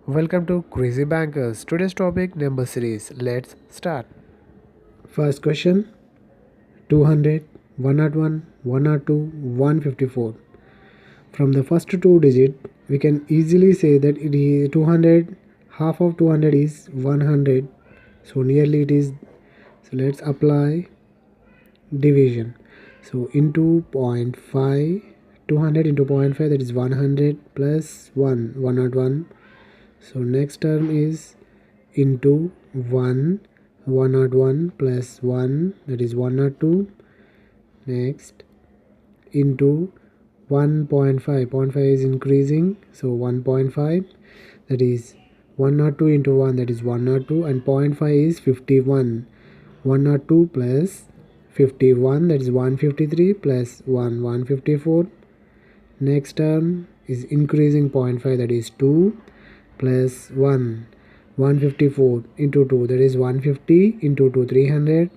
Welcome to Crazy Bankers. Today's topic number series. Let's start. First question 200, 101, 102, 154. From the first two digits, we can easily say that it is 200. Half of 200 is 100. So nearly it is. So let's apply division. So into 0.5, 200 into 0.5, that is 100 plus 1, 101. So next term is into 1, 101 plus 1, that is 102. Next into 1.5, 0.5 is increasing, so 1.5, that is 102 into 1, that is 102, and 0.5 is 51. 102 plus 51, that is 153 plus 1, 154. Next term is increasing 0.5, that is 2 plus 1, 154 into 2, that is 150 into 2, 300.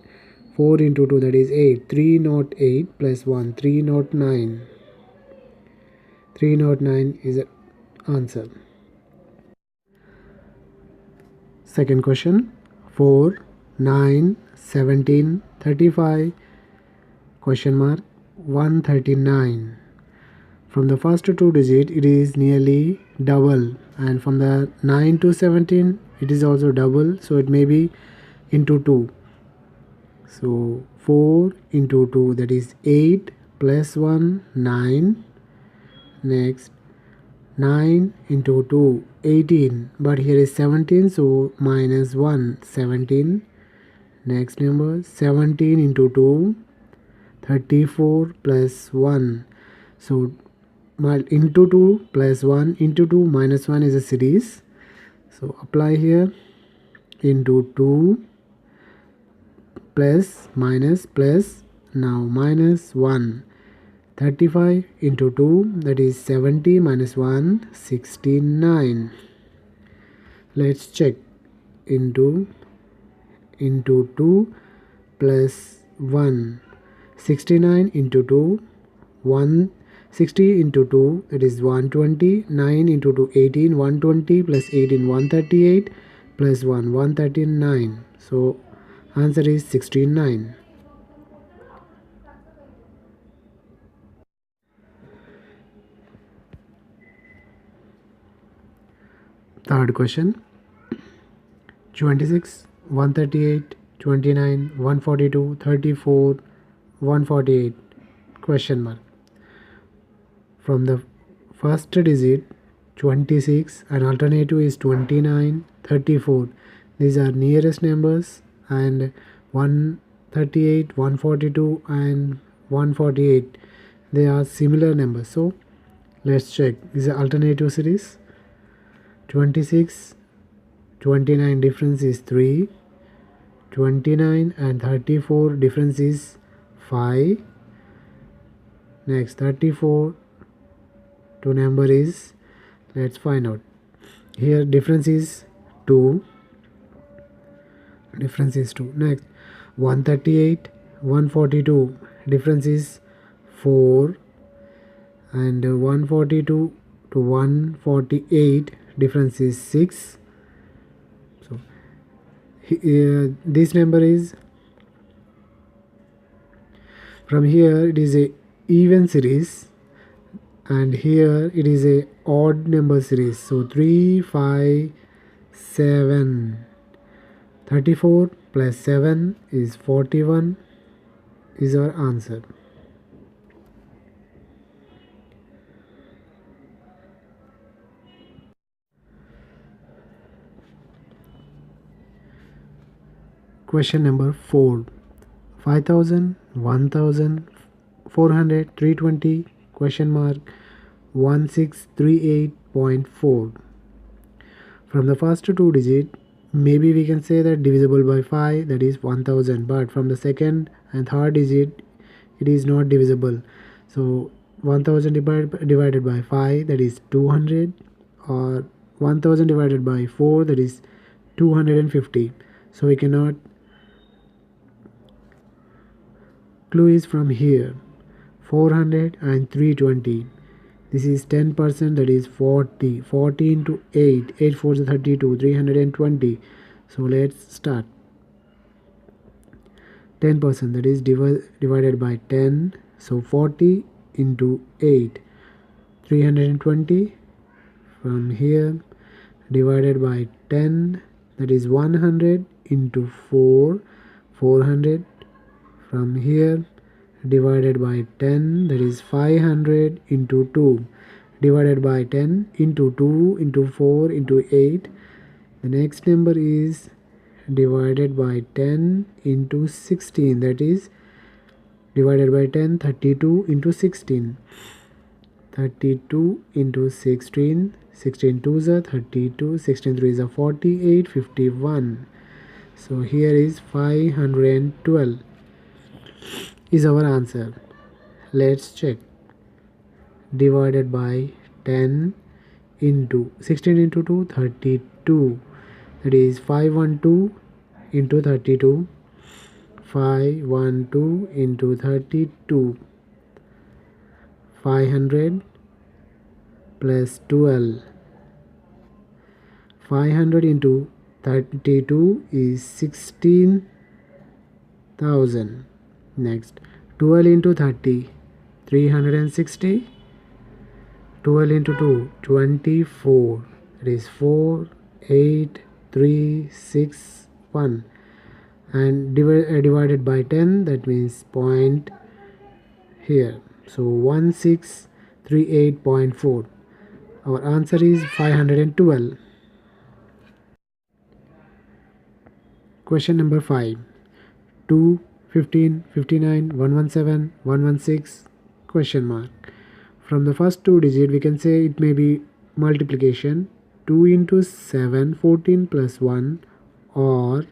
4 into 2, that is 8. 308 plus 1, 309. 309 is the answer. Second question 4, 9, 17, 35, question mark 139. From the first two digits, it is nearly double, and from the 9 to 17, it is also double, so it may be into 2. So 4 into 2, that is 8 plus 1, 9. Next 9 into 2, 18, but here is 17, so minus 1, 17. Next number 17 into 2, 34 plus 1. So into 2 plus 1 into 2 minus 1 is a series. So apply here into 2 plus minus plus, now minus 1. 35 into 2, that is 70 minus 1, 69. Let's check into 2 plus 1. 69 into 2, 160 into 2, that is 120. 9 into 2, 18. 120 plus 18, 138 plus 1, 139. So answer is 69. Third question 26, 138, 29, 142, 34, 148, question mark. From the first digit 26 and alternative is 29, 34. These are nearest numbers, and 138, 142 and 148, they are similar numbers. So let's check. This is an alternative series. 26, 29 difference is 3. 29 and 34 difference is 5. Next 34 to number is, let's find out. Here difference is 2. Difference is 2. Next 138, 142 difference is 4. And 142 to 148 difference is 6. So this number is, from here it is a even series, and here it is a odd number series. So 3, 5, 7. 34 plus 7 is 41 is our answer. Question number 4, 5000, 1000, 400, 320, question mark 1638.4. From the first two digit, maybe we can say that divisible by 5, that is 1000, but from the second and third digit, it is not divisible. So 1000 divided by 5, that is 200, or 1000 divided by 4, that is 250. So we cannot. Clue is from here. 400 and 320. This is 10%, that is 40. 40 into 8, 8 4 is 32, 320. So let's start. 10%, that is divided by 10. So 40 into 8, 320. From here, divided by 10, that is 100 into 4, 400. From here, divided by 10, that is 500 into 2, divided by 10 into 2 into 4 into 8. The next number is divided by 10 into 16, that is divided by 10, 32 into 16. 32 into 16, 16 2s are 32, 16 3s are 48, 51. So here is 512 is our answer. Let's check. Divided by 10 into 16 into 2, 32. That is 512 into 32. 512 into 32. 500 plus 12. 500 into 32 is 16,000. Next, 12 into 30, 360. 12 into 2, 24. It is 4, 8, 3, 6, 1. And divided by 10, that means point here. So 1638.4. Our answer is 512. Question number 5. 2, 15, 59, 117, 116, question mark. From the first two digits, we can say it may be multiplication. 2 into 7, 14 plus 1, or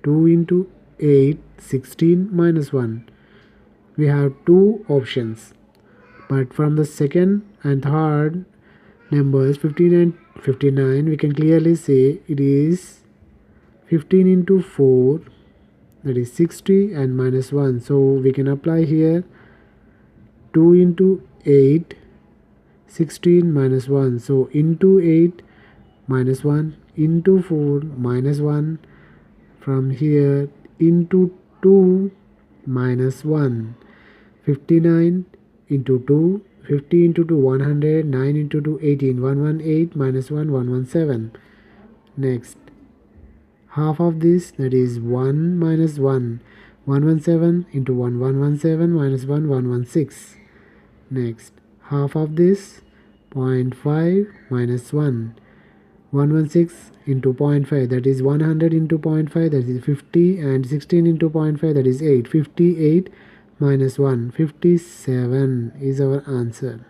2 into 8, 16 minus 1. We have two options. But from the second and third numbers, 15 and 59, we can clearly say it is 15 into 4, that is 60, and minus 1. So we can apply here 2 into 8, 16 minus 1. So into 8 minus 1, into 4 minus 1. From here into 2 minus 1. 59 into 2, 50 into 2, 100, 9 into 2, 18, 118 minus 1, 117. Next, half of this, that is 1 minus 1, 117 into 1, 117 minus 1, 116. Next, half of this, 0.5 minus 1, 116 into 0.5, that is 100 into 0.5, that is 50, and 16 into 0.5, that is 8. 58 minus 1, 57 is our answer.